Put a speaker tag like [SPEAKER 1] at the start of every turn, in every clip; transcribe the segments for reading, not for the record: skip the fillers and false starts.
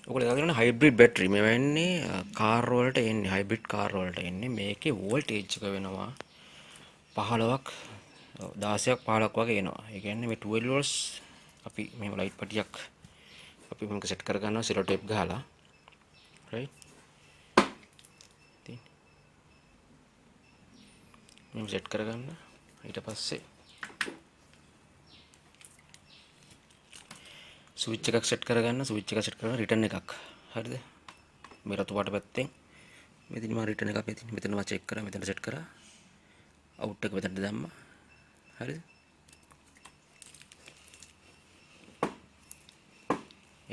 [SPEAKER 1] ඔයගොල්ලෝ දාගෙන hybrid battery මේ වෙන්නේ කාර් වලට එන්නේ හයිබ්‍රිඩ් කාර් වලට එන්නේ මේකේ වෝල්ටේජ් එක වෙනවා 15ක් 16ක් 15ක් වගේ එනවා. ඒ කියන්නේ මේ 12 volts අපි මෙහෙම ලයිට් පටියක් අපි මේක සෙට් කර ගන්නවා සෙලෝ ටේප් ගහලා. right ඉතින් මෙහෙම සෙට් කරගන්න. ඊට පස්සේ ස්විච් එකක් සෙට් කරගන්න. ස්විච් එක සෙට් කරලා රිටර්න් එකක්. හරිද? මේ රතු පාට පැත්තෙන් මෙතන මම රිටර්න් එකක් මෙතන මම චෙක් කරා මෙතන සෙට් කරා. අවුට් එක මෙතනට දැම්මා. හරිද?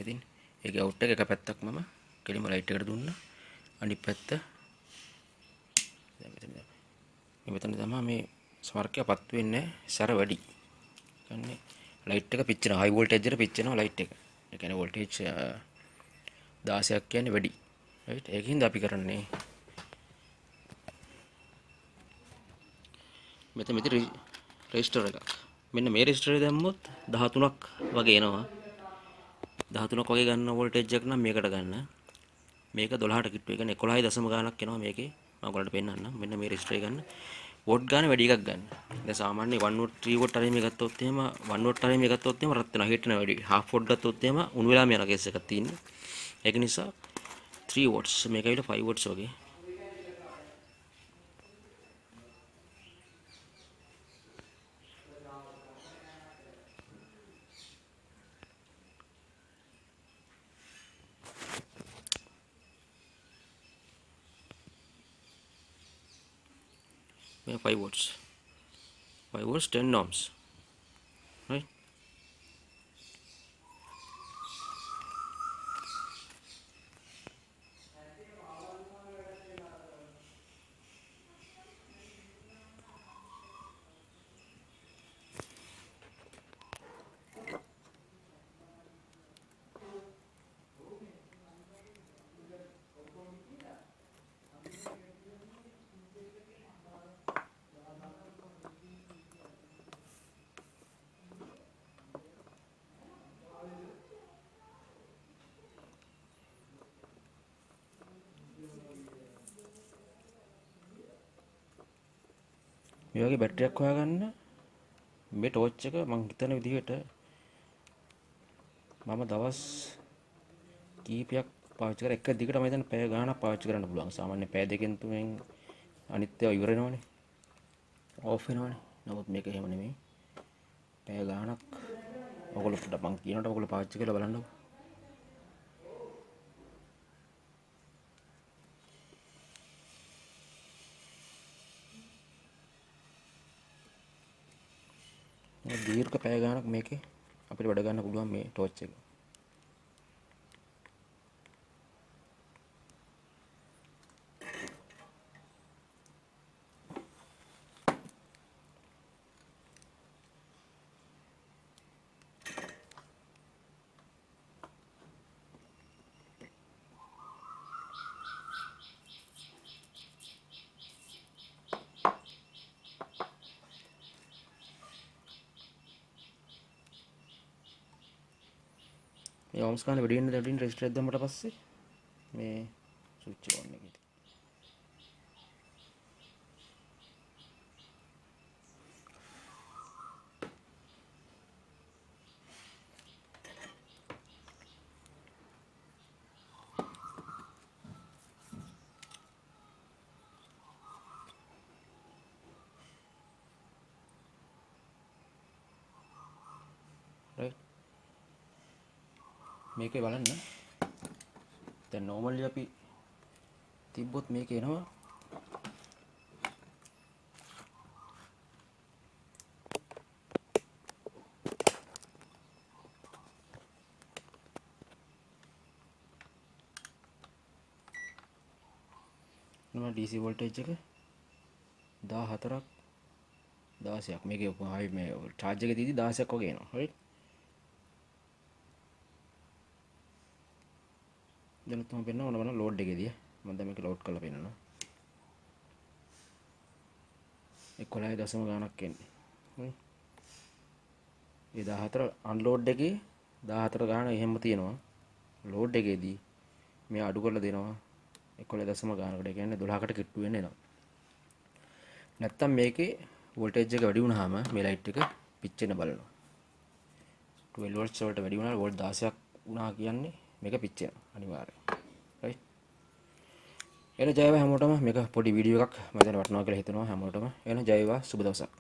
[SPEAKER 1] ඉතින් ඒකේ අවුට් එක පැත්තක් මම කෙලිම ලයිට් එකට දුන්නා. අනිත් පැත්ත දැන් මෙතන තමයි මේ ස්පර්කය පත් වෙන්නේ සැර වැඩි. කියන්නේ ලයිට් එක පිච්චෙනවා හයි වෝල්ටේජ් එකට පිච්චෙනවා ලයිට් එක. ඒ කියන්නේ වෝල්ටේජ් 16ක් කියන්නේ වැඩි. රයිට් ඒකින්ද අපි කරන්නේ මෙතන රෙජිස්ටර් එකක්. මෙන්න මේ රෙජිස්ටර් එක දැම්මොත් 13ක් වගේ එනවා. 13ක් වගේ ගන්න වෝල්ටේජ් එක නම් මේකට ගන්න. මේක 12ට කිට්ටු. ඒ කියන්නේ 11 දශම ගානක් එනවා මේකේ. මම ඔයාලට පෙන්නන්නම්. මෙන්න මේ රෙජිස්ටර් එක ගන්න. වෝට් ගාන වැඩි එකක් ගන්න. දැන් සාමාන්‍ය 1 වෝට් 3 වෝට් හරි මේ ගත්තොත් එහෙම 1 වෝට් හරි මේ ගත්තොත් එහෙම රත් වෙනවා. හීට් වෙනවා වැඩි. half වෝට් ගත්තොත් එහෙම උණු වෙලාම යන කේස් එකක් තියෙන්නේ. ඒක නිසා 3 වෝට්ස් මේක ඇවිල්ලා 5 වෝට්ස් වගේ. මේ 5 වෝට්ස්. 5 volts 10 ohms, right? මේ වගේ බැටරියක් හොයාගන්න. මේ ටෝච් එක මං හිතන විදිහට මම දවස් කීපයක් පාවිච්චි කරා. එක දිගට මම හිතන්නේ පැය ගාණක් පාවිච්චි කරන්න පුළුවන්. සාමාන්‍ය පැය දෙකෙන් තුනෙන් අනිත් ඒවා ඉවර වෙනවනේ. ඕෆ් වෙනවනේ. නමුත් මේක එහෙම නෙමෙයි. පැය ගාණක් ඔයගොල්ලෝ මං කියනකොට ඔයගොල්ලෝ පාවිච්චි කරලා බලන්නකෝ. මේ දීර්ඝ පැය ගාණක් මේකේ අපිට වැඩ ගන්න පුළුවන් මේ ටෝච් එක. මේ ohms ගන්න වැඩි වෙන දෙවින් රෙජිස්ටර් එක දැම්මට පස්සේ මේ ස්විච් එක ඔන් එකේ. right මේකේ බලන්න. දැන් normally අපි තිබ්බොත් මේක එනවා නම DC වෝල්ටේජ් එක 14ක් 16ක් මේකේ ආයි මේ charge එකේ තියෙදි 16ක් වගේ එනවා. right දැන් තමයි පෙන්නන ඕන ලෝඩ් එකේදී මම දැන් මේක ලෝඩ් කරලා පෙන්නනවා. 11 දශම ගාණක් එන්නේ. right ඒ 14 අන්ලෝඩ් එකේ 14 ගාණ එහෙම තියෙනවා. ලෝඩ් එකේදී මේ අඩු කරලා දෙනවා 11 ගානකට. ඒ කියන්නේ 12කට කිට්ටු වෙන්න එනවා. නැත්තම් මේකේ වෝල්ටේජ් එක වැඩි වුණාම මේ ලයිට් එක පිච්චෙන්න බලනවා. 12 වෝල්ට්ස් වලට වැඩි වුණා වෝල්ට් 16ක් වුණා කියන්නේ මේක පිච්චෙනවා අනිවාර්යයෙන්. රයිට්. එහෙනම් ජය වේවා හැමෝටම. මේක පොඩි වීඩියෝ එකක් මම දැන් වටනවා කියලා හිතනවා හැමෝටම. එහෙනම් ජය වේවා සුබ දවසක්.